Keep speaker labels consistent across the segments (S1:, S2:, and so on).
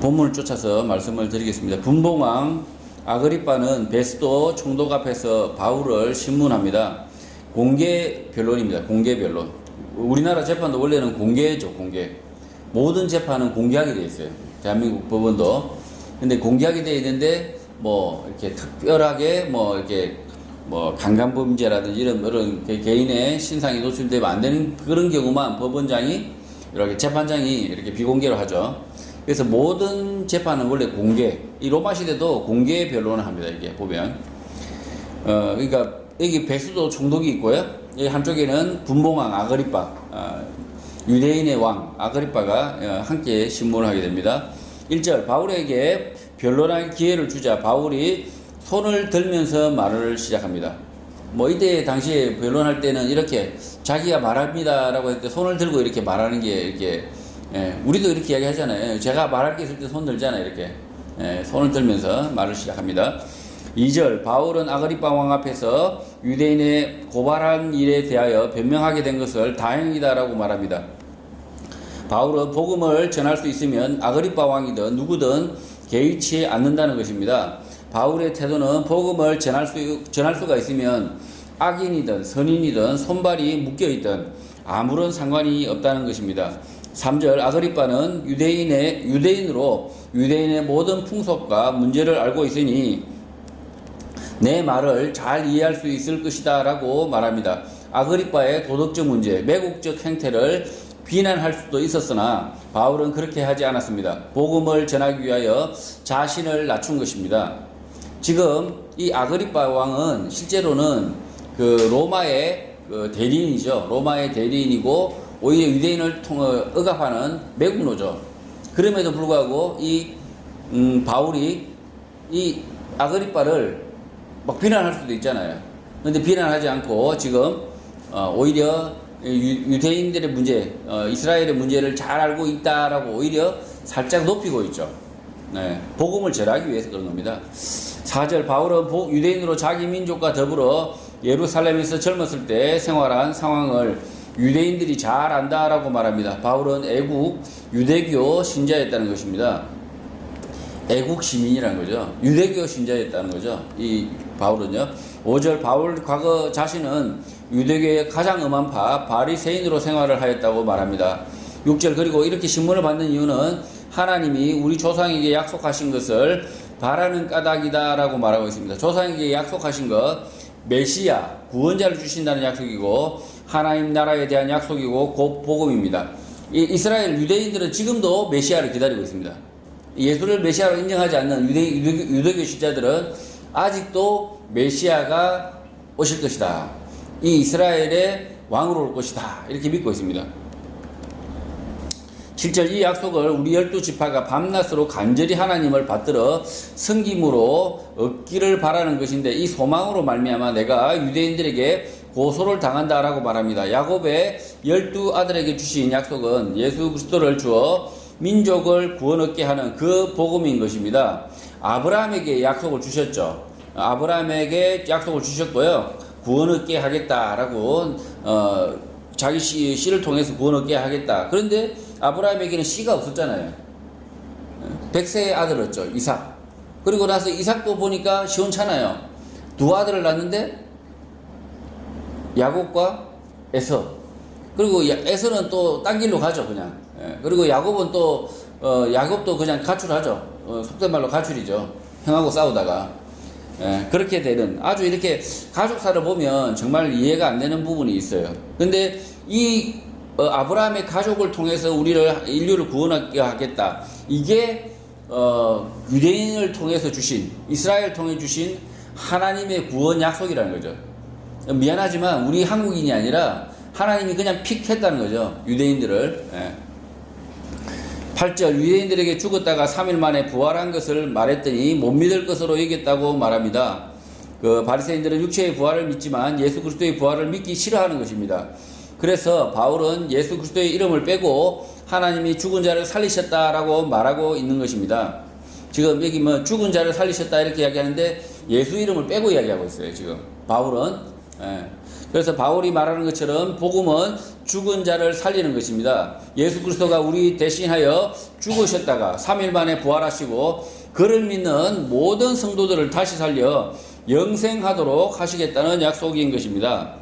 S1: 본문을 쫓아서 말씀을 드리겠습니다. 분봉왕 아그리빠는 베스도 총독 앞에서 바울을 신문합니다. 공개 변론입니다. 공개 변론. 우리나라 재판도 원래는 공개죠. 공개. 모든 재판은 공개하게 되어 있어요. 대한민국 법원도. 근데 공개하게 되어 있는데 뭐 이렇게 특별하게 뭐 이렇게 뭐 강간범죄라든지 이런 개인의 신상이 노출되면 안 되는 그런 경우만 법원장이 이렇게 재판장이 이렇게 비공개로 하죠. 그래서 모든 재판은 원래 공개. 이 로마 시대도 공개 변론을 합니다. 이게 보면 그러니까 여기 베스도 총독이 있고요. 여기 한쪽에는 분봉왕 아그리빠, 유대인의 왕 아그리빠가 함께 신문을 하게 됩니다. 1절 바울에게 변론할 기회를 주자 바울이 손을 들면서 말을 시작합니다. 뭐 이때 당시에 변론할 때는 이렇게 자기가 말합니다라고 할 때 손을 들고 이렇게 말하는 게 이렇게 우리도 이렇게 이야기 하잖아요. 제가 말할 게 있을 때 손 들잖아요. 이렇게 손을 들면서 말을 시작합니다. 2절 바울은 아그리빠 왕 앞에서 유대인의 고발한 일에 대하여 변명하게 된 것을 다행이다라고 말합니다. 바울은 복음을 전할 수 있으면 아그리빠 왕이든 누구든 개의치 않는다는 것입니다. 바울의 태도는 복음을 전할 수가 있으면 악인이든 선인이든 손발이 묶여있든 아무런 상관이 없다는 것입니다. 3절 아그리빠는 유대인으로 유대인의 모든 풍속과 문제를 알고 있으니 내 말을 잘 이해할 수 있을 것이다 라고 말합니다. 아그리빠의 도덕적 문제, 매국적 행태를 비난할 수도 있었으나 바울은 그렇게 하지 않았습니다. 복음을 전하기 위하여 자신을 낮춘 것입니다. 지금 이 아그리빠 왕은 실제로는 그 로마의 대리인이죠. 로마의 대리인이고 오히려 유대인을 억압하는 매국노죠. 그럼에도 불구하고 이 바울이 이 아그리빠를 막 비난할 수도 있잖아요. 그런데 비난하지 않고 지금 오히려 유대인들의 문제, 이스라엘의 문제를 잘 알고 있다라고 오히려 살짝 높이고 있죠. 네, 복음을 전하기 위해서 그런 겁니다. 4절 바울은 유대인으로 자기 민족과 더불어 예루살렘에서 젊었을 때 생활한 상황을 유대인들이 잘 안다라고 말합니다. 바울은 애국 유대교 신자였다는 것입니다. 애국 시민이라는 거죠. 유대교 신자였다는 거죠. 이 바울은요. 5절 바울 과거 자신은 유대교의 가장 엄한 바리새인으로 생활을 하였다고 말합니다. 6절 그리고 이렇게 신문을 받는 이유는 하나님이 우리 조상에게 약속하신 것을 바라는 까닭이다 라고 말하고 있습니다. 조상에게 약속하신 것 메시아 구원자를 주신다는 약속이고 하나님 나라에 대한 약속이고 곧 복음입니다. 이스라엘 유대인들은 지금도 메시아를 기다리고 있습니다. 예수를 메시아로 인정하지 않는 유대교 신자들은 아직도 메시아가 오실 것이다. 이 이스라엘의 왕으로 올 것이다. 이렇게 믿고 있습니다. 7절 이 약속을 우리 12지파가 밤낮으로 간절히 하나님을 받들어 섬김으로 얻기를 바라는 것인데 이 소망으로 말미암아 내가 유대인들에게 고소를 당한다라고 말합니다. 야곱의 12아들에게 주신 약속은 예수 그리스도를 주어 민족을 구원 얻게 하는 그 복음인 것입니다. 아브라함에게 약속을 주셨죠. 아브라함에게 약속을 주셨고요. 구원 얻게 하겠다라고 자기 씨를 통해서 구원 얻게 하겠다. 그런데 아브라함에게는 씨가 없었잖아요. 100세의 아들이었죠. 이삭. 그리고 나서 이삭도 보니까 시원찮아요. 두 아들을 낳는데 야곱과 에서. 그리고 에서는 또 딴 길로 가죠. 그냥. 그리고 야곱은 또 야곱도 그냥 가출하죠. 속된 말로 가출이죠. 형하고 싸우다가. 그렇게 되는 아주 이렇게 가족사를 보면 정말 이해가 안 되는 부분이 있어요. 근데 이 아브라함의 가족을 통해서 인류를 구원하게 하겠다. 이게 유대인을 통해서 주신 이스라엘을 통해 주신 하나님의 구원 약속이라는 거죠. 미안하지만 우리 한국인이 아니라 하나님이 그냥 픽 했다는 거죠. 유대인들을. 8절 유대인들에게 죽었다가 3일 만에 부활한 것을 말했더니 못 믿을 것으로 여겼다고 말합니다. 바리새인들은 육체의 부활을 믿지만 예수 그리스도의 부활을 믿기 싫어하는 것입니다. 그래서 바울은 예수 그리스도의 이름을 빼고 하나님이 죽은 자를 살리셨다라고 말하고 있는 것입니다. 지금 여기 뭐 죽은 자를 살리셨다 이렇게 이야기하는데 예수 이름을 빼고 이야기하고 있어요. 지금 바울은. 그래서 바울이 말하는 것처럼 복음은 죽은 자를 살리는 것입니다. 예수 그리스도가 우리 대신하여 죽으셨다가 3일 만에 부활하시고 그를 믿는 모든 성도들을 다시 살려 영생하도록 하시겠다는 약속인 것입니다.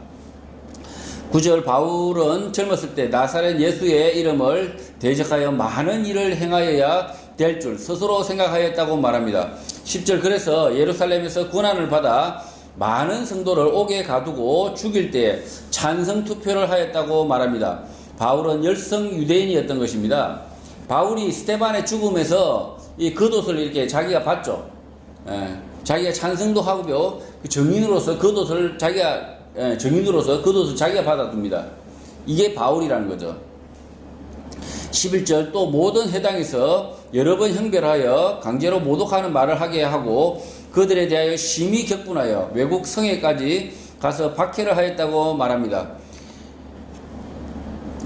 S1: 9절 바울은 젊었을 때 나사렛 예수의 이름을 대적하여 많은 일을 행하여야 될 줄 스스로 생각하였다고 말합니다. 10절 그래서 예루살렘에서 고난을 받아 많은 성도를 옥에 가두고 죽일 때 찬성 투표를 하였다고 말합니다. 바울은 열성 유대인이었던 것입니다. 바울이 스테반의 죽음에서 이 겉옷을 이렇게 자기가 받죠. 자기가 찬성도 하고요. 정인으로서 겉옷을 자기가 정인으로서 겉옷을 자기가 받아둡니다. 이게 바울이라는 거죠. 11절 또 모든 회당에서 여러 번 형별하여 강제로 모독하는 말을 하게 하고 그들에 대하여 심히 격분하여 외국 성에까지 가서 박해를 하였다고 말합니다.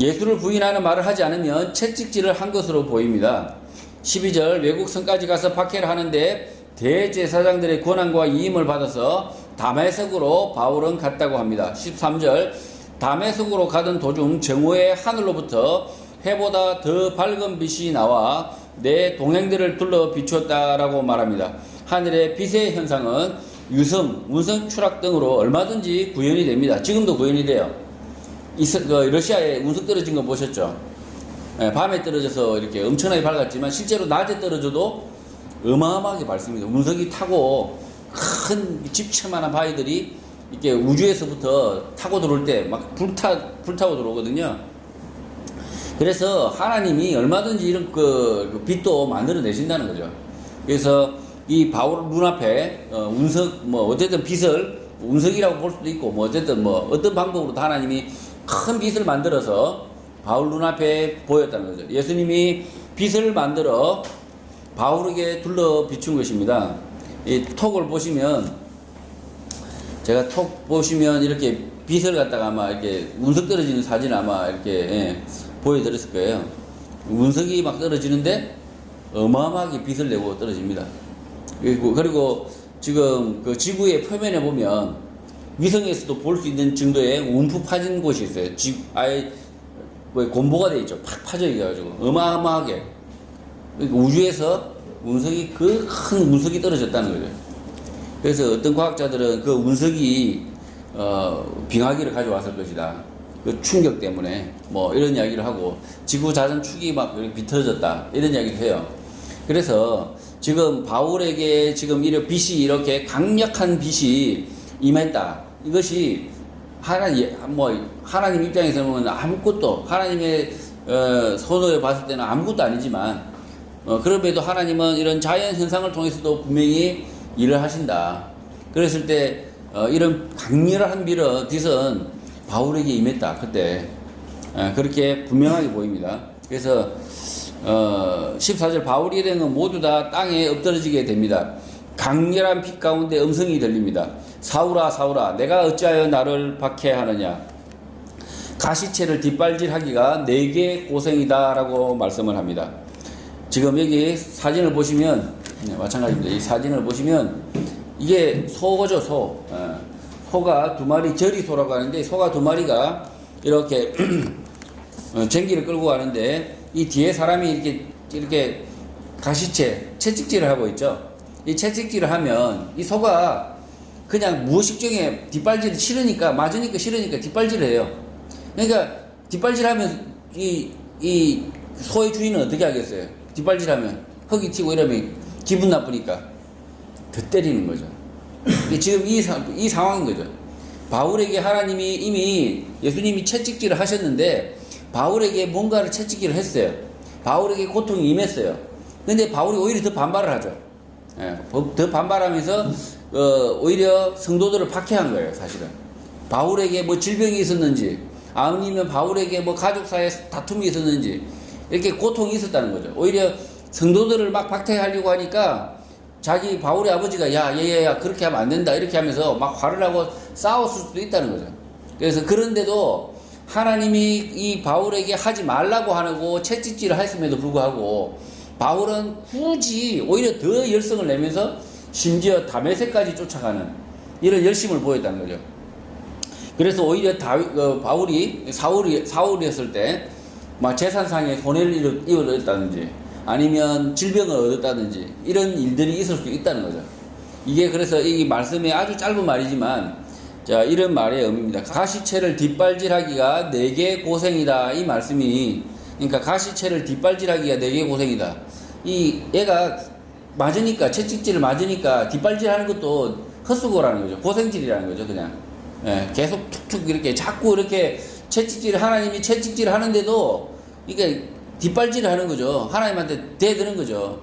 S1: 예수를 부인하는 말을 하지 않으면 채찍질을 한 것으로 보입니다. 12절 외국 성까지 가서 박해를 하는데 대제사장들의 권한과 이임을 받아서 다메섹으로 바울은 갔다고 합니다. 13절 다메섹으로 가던 도중 정오의 하늘로부터 해보다 더 밝은 빛이 나와 내 동행들을 둘러 비추었다라고 말합니다. 하늘의 빛의 현상은 유성, 운석 추락 등으로 얼마든지 구현이 됩니다. 지금도 구현이 돼요. 러시아에 운석 떨어진 거 보셨죠? 밤에 떨어져서 이렇게 엄청나게 밝았지만 실제로 낮에 떨어져도 어마어마하게 밝습니다. 운석이 타고 큰 집채만한 바위들이 이렇게 우주에서부터 타고 들어올 때 막 불타고 들어오거든요. 그래서 하나님이 얼마든지 이런 그 빛도 만들어 내신다는 거죠. 그래서 이 바울 눈앞에 운석 어쨌든 빛을 운석이라고 볼 수도 있고 어쨌든 어떤 방법으로도 하나님이 큰 빛을 만들어서 바울 눈앞에 보였다는 거죠. 예수님이 빛을 만들어 바울에게 둘러 비춘 것입니다. 이 톡을 보시면 제가 톡 보시면 이렇게 빛을 갖다가 아마 이렇게 운석 떨어지는 사진 아마 이렇게 보여드렸을 거예요. 운석이 막 떨어지는데 어마어마하게 빛을 내고 떨어집니다. 그리고 지금 그 지구의 표면에 보면 위성에서도 볼 수 있는 정도의 움푹 파진 곳이 있어요. 아예 곰보가 돼 있죠. 팍 파져 있어가지고 어마어마하게 우주에서 운석이 그 큰 운석이 떨어졌다는 거죠. 그래서 어떤 과학자들은 그 운석이 빙하기를 가져왔을 것이다. 그 충격 때문에 이런 이야기를 하고 지구 자전 축이 막 비틀어졌다 이런 이야기를 해요. 그래서 지금 바울에게 지금 빛이 이렇게 강력한 빛이 임했다. 이것이 하나님 입장에서는 아무것도 하나님의 손으로 봤을 때는 아무것도 아니지만 그럼에도 하나님은 이런 자연 현상을 통해서도 분명히 일을 하신다. 그랬을 때 이런 강렬한 빛은 바울에게 임했다. 그때 그렇게 분명하게 보입니다. 그래서 14절 바울이 일행은 모두 다 땅에 엎드러지게 됩니다. 강렬한 빛 가운데 음성이 들립니다. 사울아 사울아 내가 어찌하여 나를 박해하느냐 가시채를 뒷발질하기가 내게 고생이다 라고 말씀을 합니다. 지금 여기 사진을 보시면 마찬가지입니다. 이 사진을 보시면 이게 소거죠. 소가 두 마리 저리소라고 하는데 소가 두 마리가 이렇게 쟁기를 끌고 가는데 이 뒤에 사람이 이렇게 채찍질을 하고 있죠. 이 채찍질을 하면 이 소가 그냥 무의식중에 뒷발질을 맞으니까 싫으니까 뒷발질을 해요. 그러니까 뒷발질하면 이 소의 주인은 어떻게 하겠어요? 뒷발질하면 흙이 튀고 이러면 기분 나쁘니까 더 때리는 거죠. 지금 이 상황인 거죠. 바울에게 하나님이 이미 예수님이 채찍질을 하셨는데 바울에게 뭔가를 채찍질을 했어요. 바울에게 고통이 임했어요. 근데 바울이 오히려 더 반발을 하죠. 더 반발하면서 오히려 성도들을 박해한 거예요. 사실은 바울에게 질병이 있었는지 아니면 바울에게 가족 사이에 다툼이 있었는지 이렇게 고통이 있었다는 거죠. 오히려 성도들을 막 박해하려고 하니까 자기 바울의 아버지가 야 그렇게 하면 안 된다 이렇게 하면서 막 화를 하고 싸웠을 수도 있다는 거죠. 그래서 그런데도 하나님이 이 바울에게 하지 말라고 하고 채찍질을 했음에도 불구하고 바울은 굳이 오히려 더 열성을 내면서 심지어 다메섹까지 쫓아가는 이런 열심을 보였다는 거죠. 그래서 오히려 사울이었을 때, 막 재산상의 손해를 입었다든지, 아니면 질병을 얻었다든지, 이런 일들이 있을 수 있다는 거죠. 이게 그래서 이 말씀이 아주 짧은 말이지만, 자, 이런 말의 의미입니다. 가시채를 뒷발질하기가 내게 고생이다. 이 말씀이, 그러니까 가시채를 뒷발질하기가 내게 고생이다. 얘가 맞으니까, 채찍질을 맞으니까 뒷발질 하는 것도 헛수고라는 거죠. 고생질이라는 거죠, 그냥. 예, 계속 툭툭 이렇게 자꾸 이렇게 하나님이 채찍질을 하는데도 이게 뒷발질을 하는 거죠. 하나님한테 대드는 거죠.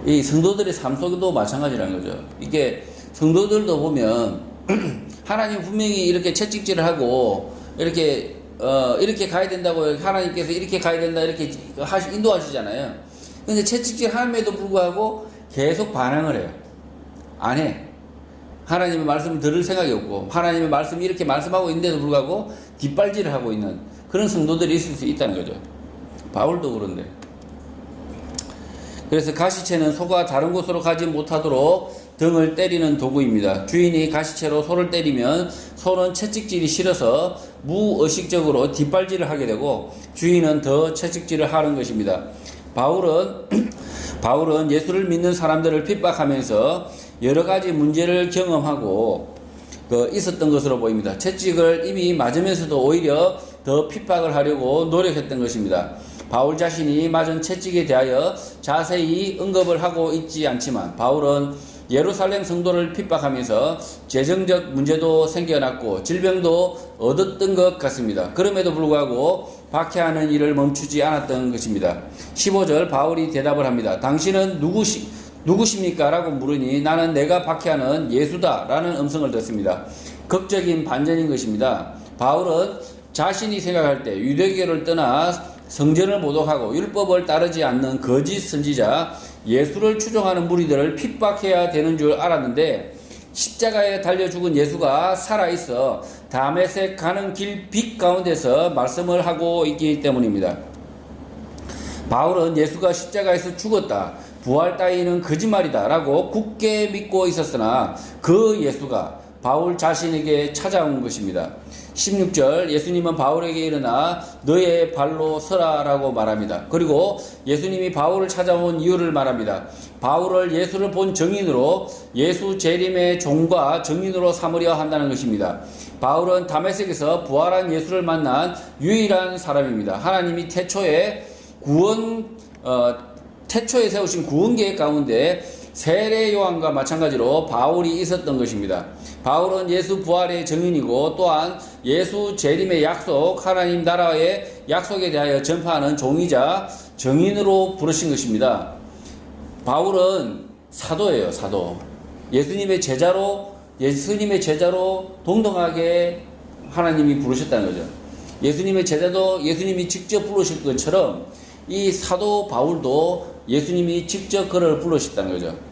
S1: 이 성도들의 삶 속에도 마찬가지라는 거죠. 이게 성도들도 보면 하나님 분명히 이렇게 채찍질을 하고 이렇게 가야 된다고 하나님께서 이렇게 가야 된다 이렇게 인도하시잖아요. 근데 채찍질 함에도 불구하고 계속 반항을 해요. 안 해. 하나님의 말씀을 들을 생각이 없고 하나님의 말씀이 이렇게 말씀하고 있는데도 불구하고 뒷발질을 하고 있는 그런 성도들이 있을 수 있다는 거죠. 바울도 그런데. 그래서 가시채는 소가 다른 곳으로 가지 못하도록 등을 때리는 도구입니다. 주인이 가시채로 소를 때리면 소는 채찍질이 싫어서 무의식적으로 뒷발질을 하게 되고 주인은 더 채찍질을 하는 것입니다. 바울은 예수를 믿는 사람들을 핍박하면서 여러 가지 문제를 경험하고 있었던 것으로 보입니다. 채찍을 이미 맞으면서도 오히려 더 핍박을 하려고 노력했던 것입니다. 바울 자신이 맞은 채찍에 대하여 자세히 언급을 하고 있지 않지만 바울은 예루살렘 성도를 핍박하면서 재정적 문제도 생겨났고 질병도 얻었던 것 같습니다. 그럼에도 불구하고 박해하는 일을 멈추지 않았던 것입니다. 15절 바울이 대답을 합니다. 당신은 누구십니까? 라고 물으니 나는 내가 박해하는 예수다 라는 음성을 듣습니다. 극적인 반전인 것입니다. 바울은 자신이 생각할 때 유대교를 떠나 성전을 모독하고 율법을 따르지 않는 거짓 선지자 예수를 추종하는 무리들을 핍박해야 되는 줄 알았는데 십자가에 달려 죽은 예수가 살아있어 다메섹 가는 길 빛 가운데서 말씀을 하고 있기 때문입니다. 바울은 예수가 십자가에서 죽었다. 부활 따위는 거짓말이다 라고 굳게 믿고 있었으나 그 예수가 바울 자신에게 찾아온 것입니다. 16절 예수님은 바울에게 일어나 너의 발로 서라 라고 말합니다. 그리고 예수님이 바울을 찾아온 이유를 말합니다. 바울을 예수를 본 정인으로 예수 재림의 종과 정인으로 삼으려 한다는 것입니다. 바울은 다메섹에서 부활한 예수를 만난 유일한 사람입니다. 하나님이 태초에 세우신 구원 계획 가운데 세례 요한과 마찬가지로 바울이 있었던 것입니다. 바울은 예수 부활의 정인이고 또한 예수 재림의 약속, 하나님 나라의 약속에 대하여 전파하는 종이자 정인으로 부르신 것입니다. 바울은 사도예요, 사도. 예수님의 제자로 동등하게 하나님이 부르셨다는 거죠. 예수님의 제자도 예수님이 직접 부르실 것처럼 이 사도 바울도 예수님이 직접 그를 부르셨다는 거죠.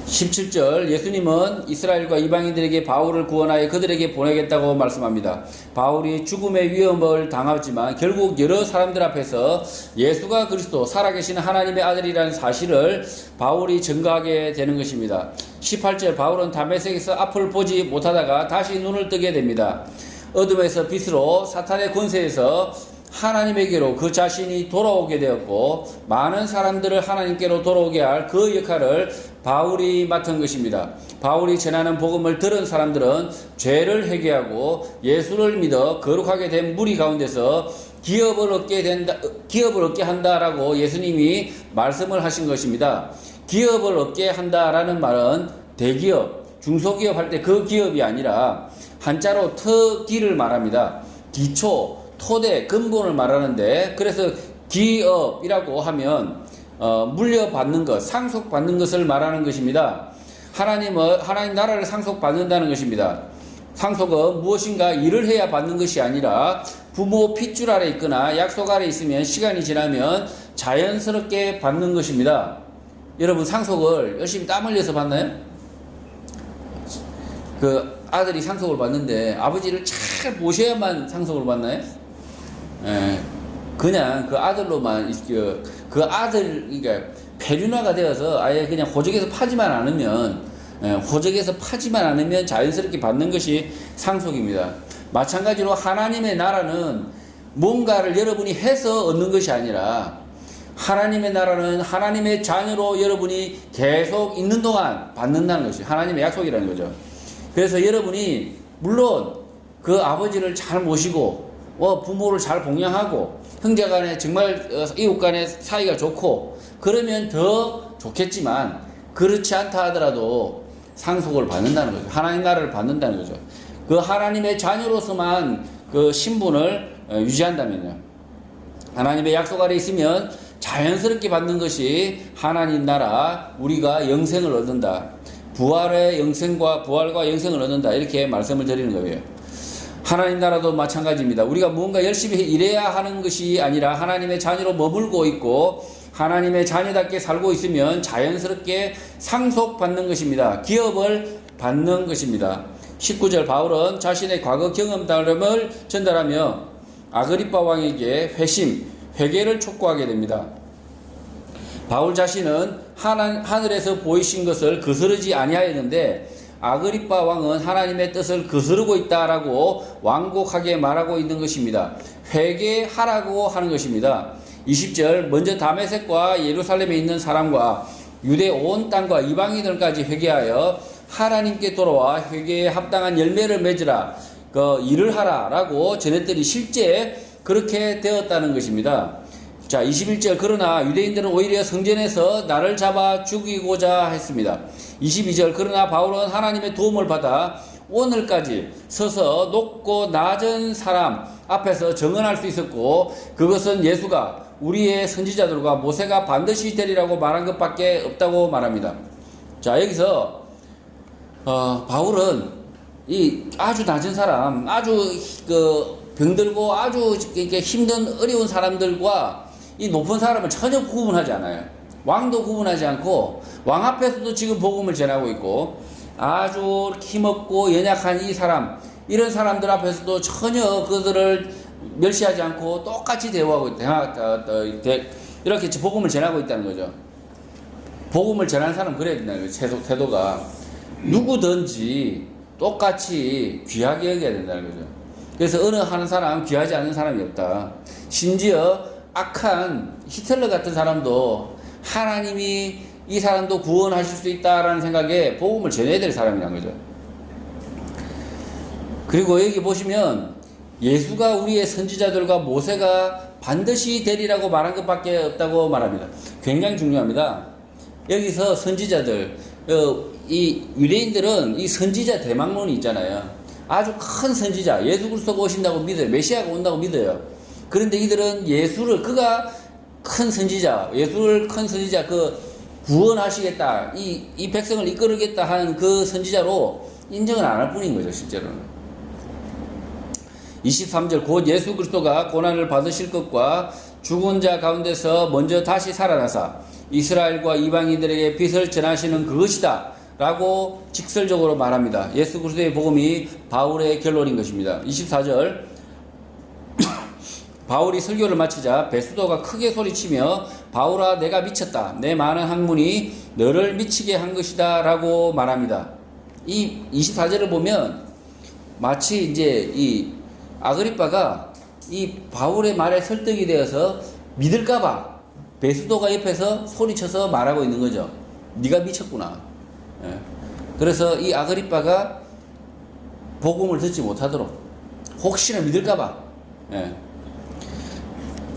S1: 17절 예수님은 이스라엘과 이방인들에게 바울을 구원하여 그들에게 보내겠다고 말씀합니다. 바울이 죽음의 위험을 당하지만 결국 여러 사람들 앞에서 예수가 그리스도 살아계신 하나님의 아들이라는 사실을 바울이 증거하게 되는 것입니다. 18절 바울은 다메섹에서 앞을 보지 못하다가 다시 눈을 뜨게 됩니다. 어둠에서 빛으로 사탄의 권세에서 하나님에게로 그 자신이 돌아오게 되었고 많은 사람들을 하나님께로 돌아오게 할 그 역할을 바울이 맡은 것입니다. 바울이 전하는 복음을 들은 사람들은 죄를 회개하고 예수를 믿어 거룩하게 된 무리 가운데서 기업을 얻게 한다라고 예수님이 말씀을 하신 것입니다. 기업을 얻게 한다라는 말은 대기업, 중소기업 할 때 그 기업이 아니라 한자로 터기를 말합니다. 기초, 토대, 근본을 말하는데 그래서 기업이라고 하면 물려받는 것, 상속받는 것을 말하는 것입니다. 하나님 나라를 상속받는다는 것입니다. 상속은 무엇인가 일을 해야 받는 것이 아니라 부모 핏줄 아래 있거나 약속 아래 있으면 시간이 지나면 자연스럽게 받는 것입니다. 여러분 상속을 열심히 땀 흘려서 받나요? 그 아들이 상속을 받는데 아버지를 잘 모셔야만 상속을 받나요? 예, 그냥 그 아들로만 그 아들 그러니까 폐륜화가 되어서 아예 그냥 호적에서 파지만 않으면 호적에서 파지만 않으면 자연스럽게 받는 것이 상속입니다. 마찬가지로 하나님의 나라는 뭔가를 여러분이 해서 얻는 것이 아니라 하나님의 나라는 하나님의 자녀로 여러분이 계속 있는 동안 받는다는 것이 하나님의 약속이라는 거죠. 그래서 여러분이 물론 그 아버지를 잘 모시고 부모를 잘 봉양하고 형제간에 정말 이웃간에 사이가 좋고 그러면 더 좋겠지만 그렇지 않다 하더라도 상속을 받는다는 거죠. 하나님 나라를 받는다는 거죠. 그 하나님의 자녀로서만 그 신분을 유지한다면요. 하나님의 약속 아래 있으면 자연스럽게 받는 것이 하나님 나라, 우리가 영생을 얻는다. 부활과 영생을 얻는다. 이렇게 말씀을 드리는 거예요. 하나님 나라도 마찬가지입니다. 우리가 무언가 열심히 일해야 하는 것이 아니라 하나님의 자녀로 머물고 있고 하나님의 자녀답게 살고 있으면 자연스럽게 상속받는 것입니다. 기업을 받는 것입니다. 19절 바울은 자신의 과거 경험담을 전달하며 아그리빠 왕에게 회개를 촉구하게 됩니다. 바울 자신은 하늘에서 보이신 것을 거스르지 아니하였는데 아그리빠 왕은 하나님의 뜻을 거스르고 있다라고 완곡하게 말하고 있는 것입니다. 회개하라고 하는 것입니다. 20절 먼저 다메섹과 예루살렘에 있는 사람과 유대 온 땅과 이방인들까지 회개하여 하나님께 돌아와 회개에 합당한 열매를 맺으라 일을 하라 라고 전했더니 실제 그렇게 되었다는 것입니다. 자, 21절 그러나 유대인들은 오히려 성전에서 나를 잡아 죽이고자 했습니다. 22절 그러나 바울은 하나님의 도움을 받아 오늘까지 서서 높고 낮은 사람 앞에서 증언할 수 있었고 그것은 예수가 우리의 선지자들과 모세가 반드시 되리라고 말한 것밖에 없다고 말합니다. 자, 여기서 바울은 이 아주 낮은 사람, 아주 병들고 아주 이렇게 힘든 어려운 사람들과 이 높은 사람을 전혀 구분하지 않아요. 왕도 구분하지 않고 왕 앞에서도 지금 복음을 전하고 있고 아주 힘없고 연약한 이 사람, 이런 사람들 앞에서도 전혀 그들을 멸시하지 않고 똑같이 대우하고 이렇게 복음을 전하고 있다는 거죠. 복음을 전하는 사람은 그래야 된다는 거죠. 태도가 누구든지 똑같이 귀하게 여겨야 된다는 거죠. 그래서 어느 하는 사람 귀하지 않은 사람이 없다. 심지어 악한 히틀러 같은 사람도 하나님이 이 사람도 구원하실 수 있다라는 생각에 복음을 전해야 될 사람이라는 거죠. 그리고 여기 보시면 예수가 우리의 선지자들과 모세가 반드시 되리라고 말한 것밖에 없다고 말합니다. 굉장히 중요합니다. 여기서 선지자들, 이 유대인들은 이 선지자 대망론이 있잖아요. 아주 큰 선지자, 예수 그리스도가 오신다고 믿어요. 메시아가 온다고 믿어요. 그런데 이들은 예수를, 그가 큰 선지자, 예수를 큰 선지자, 구원하시겠다, 이 백성을 이끌겠다 하는 그 선지자로 인정을 안 할 뿐인 거죠, 실제로는. 23절 곧 예수 그리스도가 고난을 받으실 것과 죽은 자 가운데서 먼저 다시 살아나사 이스라엘과 이방인들에게 빛을 전하시는 그것이다 라고 직설적으로 말합니다. 예수 그리스도의 복음이 바울의 결론인 것입니다. 24절 바울이 설교를 마치자 베스도가 크게 소리치며 바울아 내가 미쳤다. 내 많은 학문이 너를 미치게 한 것이다 라고 말합니다. 이 24절을 보면 마치 이제 이 아그리빠가 이 바울의 말에 설득이 되어서 믿을까봐 베스도가 옆에서 소리쳐서 말하고 있는 거죠. 네가 미쳤구나. 예. 그래서 이 아그리빠가 복음을 듣지 못하도록 혹시나 믿을까봐. 예.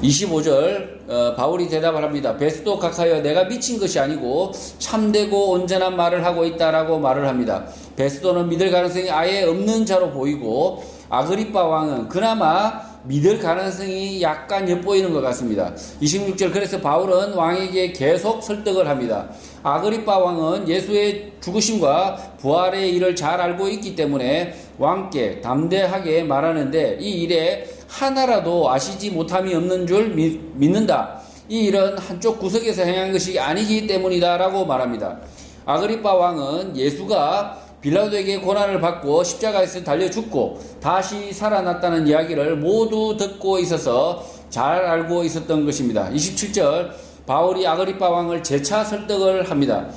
S1: 25절 바울이 대답을 합니다. 베스도 각하여 내가 미친 것이 아니고 참되고 온전한 말을 하고 있다라고 말을 합니다. 베스도는 믿을 가능성이 아예 없는 자로 보이고 아그리빠 왕은 그나마 믿을 가능성이 약간 엿보이는 것 같습니다. 26절 그래서 바울은 왕에게 계속 설득을 합니다. 아그리빠 왕은 예수의 죽으심과 부활의 일을 잘 알고 있기 때문에 왕께 담대하게 말하는데 이 일에 하나라도 아시지 못함이 없는 줄 믿는다. 이 일은 한쪽 구석에서 행한 것이 아니기 때문이다 라고 말합니다. 아그리빠 왕은 예수가 빌라도에게 고난을 받고 십자가에서 달려 죽고 다시 살아났다는 이야기를 모두 듣고 있어서 잘 알고 있었던 것입니다. 27절 바울이 아그리빠 왕을 재차 설득을 합니다.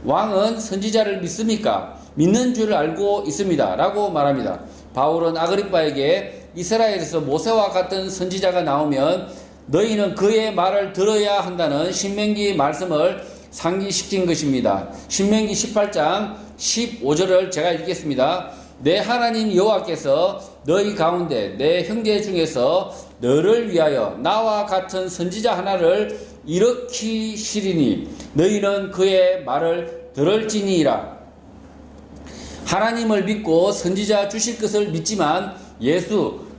S1: 왕은 선지자를 믿습니까? 믿는 줄 알고 있습니다. 라고 말합니다. 바울은 아그리빠에게 이스라엘에서 모세와 같은 선지자가 나오면 너희는 그의 말을 들어야 한다는 신명기 말씀을 상기시킨 것입니다. 신명기 18장 15절을 제가 읽겠습니다. 내 하나님 여호와께서 너희 가운데 내 형제 중에서 너를 위하여 나와 같은 선지자 하나를 일으키시리니 너희는 그의 말을 들을지니라. 하나님을 믿고 선지자 주실 것을 믿지만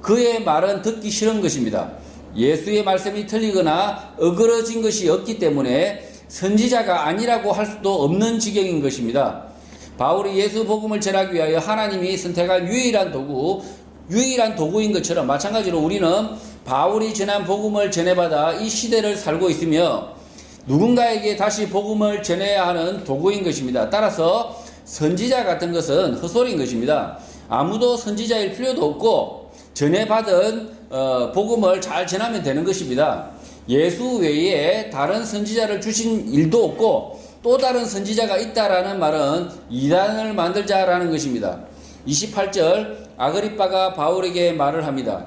S1: 그의 말은 듣기 싫은 것입니다. 예수의 말씀이 틀리거나 어그러진 것이 없기 때문에 선지자가 아니라고 할 수도 없는 지경인 것입니다. 바울이 예수 복음을 전하기 위하여 하나님이 선택한 유일한 도구인 것처럼 마찬가지로 우리는 바울이 전한 복음을 전해받아 이 시대를 살고 있으며 누군가에게 다시 복음을 전해야 하는 도구인 것입니다. 따라서 선지자 같은 것은 헛소리인 것입니다. 아무도 선지자일 필요도 없고 전해받은 복음을 잘 전하면 되는 것입니다. 예수 외에 다른 선지자를 주신 일도 없고 또 다른 선지자가 있다라는 말은 이단을 만들자라는 것입니다. 28절 아그리빠가 바울에게 말을 합니다.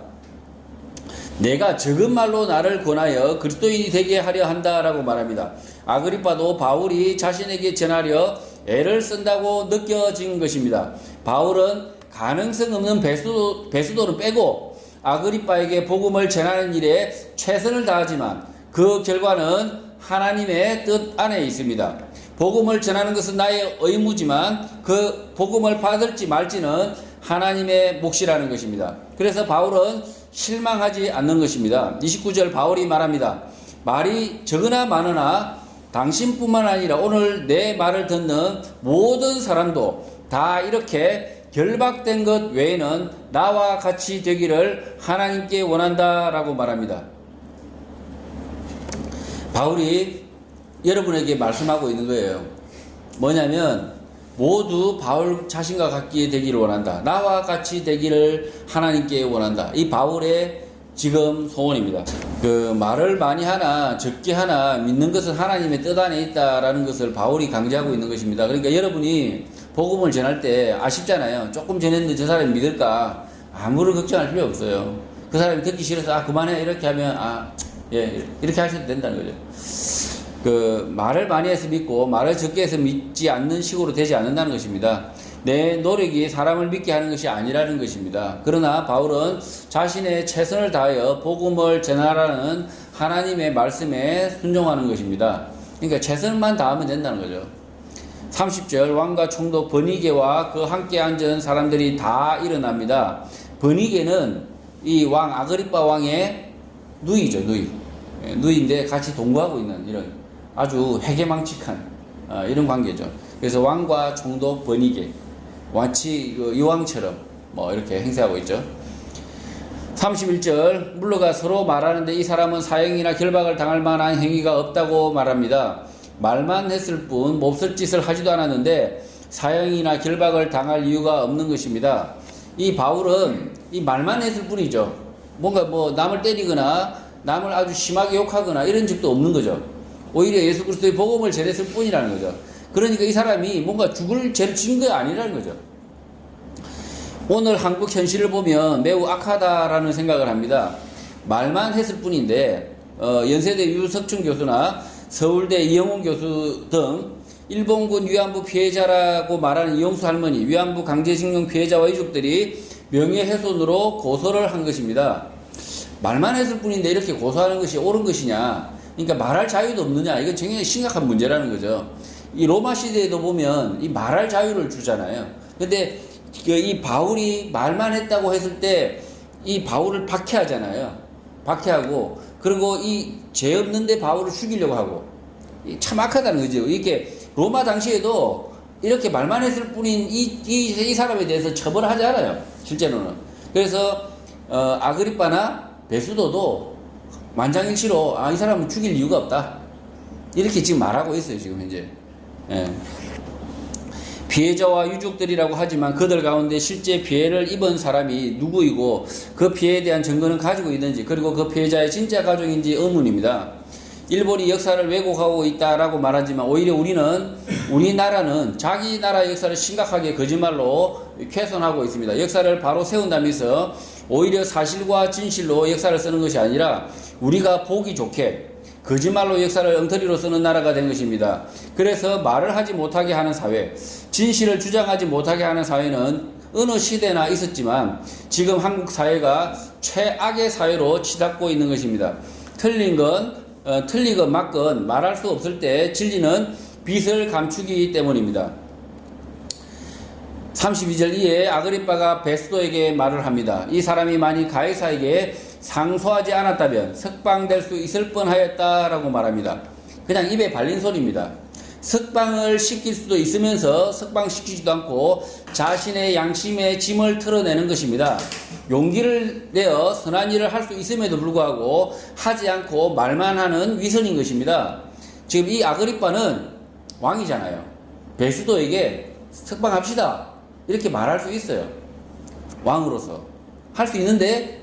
S1: 내가 적은 말로 나를 권하여 그리스도인이 되게 하려 한다라고 말합니다. 아그리빠도 바울이 자신에게 전하려 애를 쓴다고 느껴진 것입니다. 바울은 가능성 없는 배수도는 빼고 아그리빠에게 복음을 전하는 일에 최선을 다하지만 그 결과는 하나님의 뜻 안에 있습니다. 복음을 전하는 것은 나의 의무지만 그 복음을 받을지 말지는 하나님의 몫이라는 것입니다. 그래서 바울은 실망하지 않는 것입니다. 29절 바울이 말합니다. 말이 적으나 많으나 당신뿐만 아니라 오늘 내 말을 듣는 모든 사람도 다 이렇게 결박된 것 외에는 나와 같이 되기를 하나님께 원한다라고 말합니다. 바울이 여러분에게 말씀하고 있는 거예요. 뭐냐면 모두 바울 자신과 같게 되기를 원한다. 나와 같이 되기를 하나님께 원한다. 이 바울의 지금 소원입니다. 그 말을 많이 하나 적게 하나 믿는 것은 하나님의 뜻 안에 있다라는 것을 바울이 강조하고 있는 것입니다. 그러니까 여러분이 복음을 전할 때 아쉽잖아요. 조금 전했는데 저 사람이 믿을까? 아무런 걱정할 필요 없어요. 그 사람이 듣기 싫어서 그만해 이렇게 하면 이렇게 하셔도 된다는 거죠. 그 말을 많이 해서 믿고 말을 적게 해서 믿지 않는 식으로 되지 않는다는 것입니다. 내 노력이 사람을 믿게 하는 것이 아니라는 것입니다. 그러나 바울은 자신의 최선을 다하여 복음을 전하라는 하나님의 말씀에 순종하는 것입니다. 그러니까 최선만 다하면 된다는 거죠. 30절 왕과 총독 버니게와 그 함께 앉은 사람들이 다 일어납니다. 버니게는 이 왕 아그리빠 왕의 누이죠. 누이인데 같이 동거하고 있는 이런 아주 회개망측한 이런 관계죠. 그래서 왕과 총독 버니게 마치 이왕처럼 이렇게 행세하고 있죠. 31절 물러가 서로 말하는데 이 사람은 사형이나 결박을 당할 만한 행위가 없다고 말합니다. 말만 했을 뿐 몹쓸 짓을 하지도 않았는데 사형이나 결박을 당할 이유가 없는 것입니다. 이 바울은 이 말만 했을 뿐이죠. 뭔가 남을 때리거나 남을 아주 심하게 욕하거나 이런 적도 없는 거죠. 오히려 예수 그리스도의 복음을 전했을 뿐이라는 거죠. 그러니까 이 사람이 뭔가 죽을 죄를 지은 게 아니라는 거죠. 오늘 한국 현실을 보면 매우 악하다라는 생각을 합니다. 말만 했을 뿐인데 연세대 유석춘 교수나 서울대 이영훈 교수 등 일본군 위안부 피해자라고 말하는 이용수 할머니, 위안부 강제징용 피해자와 유족들이 명예훼손으로 고소를 한 것입니다. 말만 했을 뿐인데 이렇게 고소하는 것이 옳은 것이냐? 그러니까 말할 자유도 없느냐? 이건 굉장히 심각한 문제라는 거죠. 이 로마 시대에도 보면 이 말할 자유를 주잖아요. 근데 이 바울이 말만 했다고 했을 때 이 바울을 박해하잖아요. 박해하고 그리고 이 죄 없는데 바울을 죽이려고 하고 참 악하다는 거죠. 이렇게 로마 당시에도 이렇게 말만 했을 뿐인 이 사람에 대해서 처벌하지 않아요. 실제로는. 그래서 아그리빠나 베수도도 만장일치로 이 사람은 죽일 이유가 없다. 이렇게 지금 말하고 있어요. 지금 현재. 피해자와 유족들이라고 하지만 그들 가운데 실제 피해를 입은 사람이 누구이고 그 피해에 대한 증거는 가지고 있는지 그리고 그 피해자의 진짜 가족인지 의문입니다. 일본이 역사를 왜곡하고 있다라고 말하지만 오히려 우리나라는 자기 나라 역사를 심각하게 거짓말로 훼손하고 있습니다. 역사를 바로 세운다면서 오히려 사실과 진실로 역사를 쓰는 것이 아니라 우리가 보기 좋게 거짓말로 역사를 엉터리로 쓰는 나라가 된 것입니다. 그래서 말을 하지 못하게 하는 사회, 진실을 주장하지 못하게 하는 사회는 어느 시대나 있었지만 지금 한국 사회가 최악의 사회로 치닫고 있는 것입니다. 틀리건 맞건 말할 수 없을 때 진리는 빛을 감추기 때문입니다. 32절 이에 아그리빠가 베스도에게 말을 합니다. 이 사람이 만일 가이사에게 상소하지 않았다면 석방될 수 있을 뻔하였다라고 말합니다. 그냥 입에 발린 소리입니다. 석방을 시킬 수도 있으면서 석방시키지도 않고 자신의 양심의 짐을 털어내는 것입니다. 용기를 내어 선한 일을 할 수 있음에도 불구하고 하지 않고 말만 하는 위선인 것입니다. 지금 이 아그리빠는 왕이잖아요. 베스도에게 석방합시다 이렇게 말할 수 있어요. 왕으로서 할 수 있는데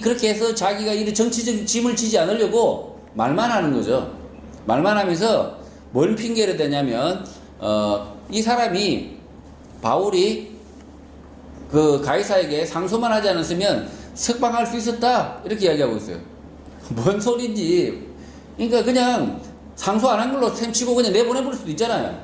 S1: 그렇게 해서 자기가 이 정치적 짐을 지지 않으려고 말만 하는 거죠. 말만 하면서 뭘 핑계를 대냐면 이 사람이 바울이 그 가이사에게 상소만 하지 않았으면 석방할 수 있었다 이렇게 이야기하고 있어요. 뭔 소리인지. 그러니까 그냥 상소 안 한 걸로 셈치고 그냥 내보내버릴 수도 있잖아요.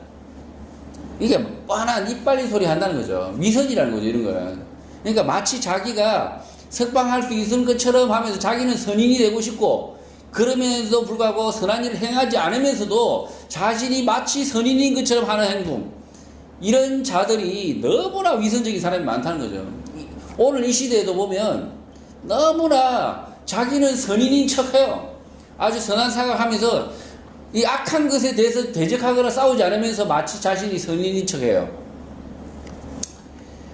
S1: 이게 뻔한 이빨린 소리 한다는 거죠. 위선이라는 거죠, 이런 거는. 그러니까 마치 자기가 석방할 수 있는 것처럼 하면서 자기는 선인이 되고 싶고, 그러면서도 불구하고 선한 일을 행하지 않으면서도 자신이 마치 선인인 것처럼 하는 행동, 이런 자들이 너무나 위선적인 사람이 많다는 거죠. 오늘 이 시대에도 보면 너무나 자기는 선인인 척해요. 아주 선한 생각하면서 이 악한 것에 대해서 대적하거나 싸우지 않으면서 마치 자신이 선인인 척해요.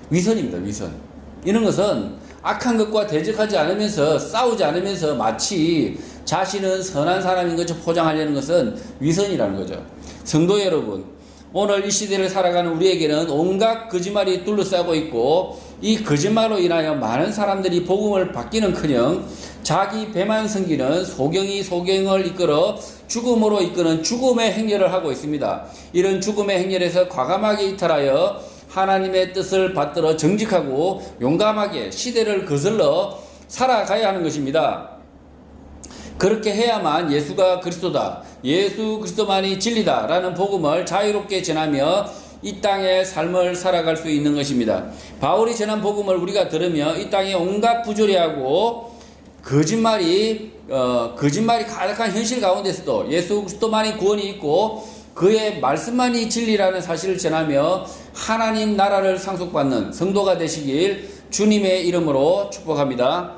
S1: 위선입니다, 위선. 이런 것은 악한 것과 대적하지 않으면서 싸우지 않으면서 마치 자신은 선한 사람인 것처럼 포장하려는 것은 위선이라는 거죠. 성도 여러분, 오늘 이 시대를 살아가는 우리에게는 온갖 거짓말이 둘러싸고 있고, 이 거짓말로 인하여 많은 사람들이 복음을 받기는커녕 자기 배만 섬기는 소경이 소경을 이끌어 죽음으로 이끄는 죽음의 행렬을 하고 있습니다. 이런 죽음의 행렬에서 과감하게 이탈하여 하나님의 뜻을 받들어 정직하고 용감하게 시대를 거슬러 살아가야 하는 것입니다. 그렇게 해야만 예수가 그리스도다, 예수 그리스도만이 진리다 라는 복음을 자유롭게 전하며 이 땅의 삶을 살아갈 수 있는 것입니다. 바울이 전한 복음을 우리가 들으며 이 땅의 온갖 부조리하고 거짓말이 가득한 현실 가운데서도 예수 그리스도만이 구원이 있고 그의 말씀만이 진리라는 사실을 전하며 하나님 나라를 상속받는 성도가 되시길 주님의 이름으로 축복합니다.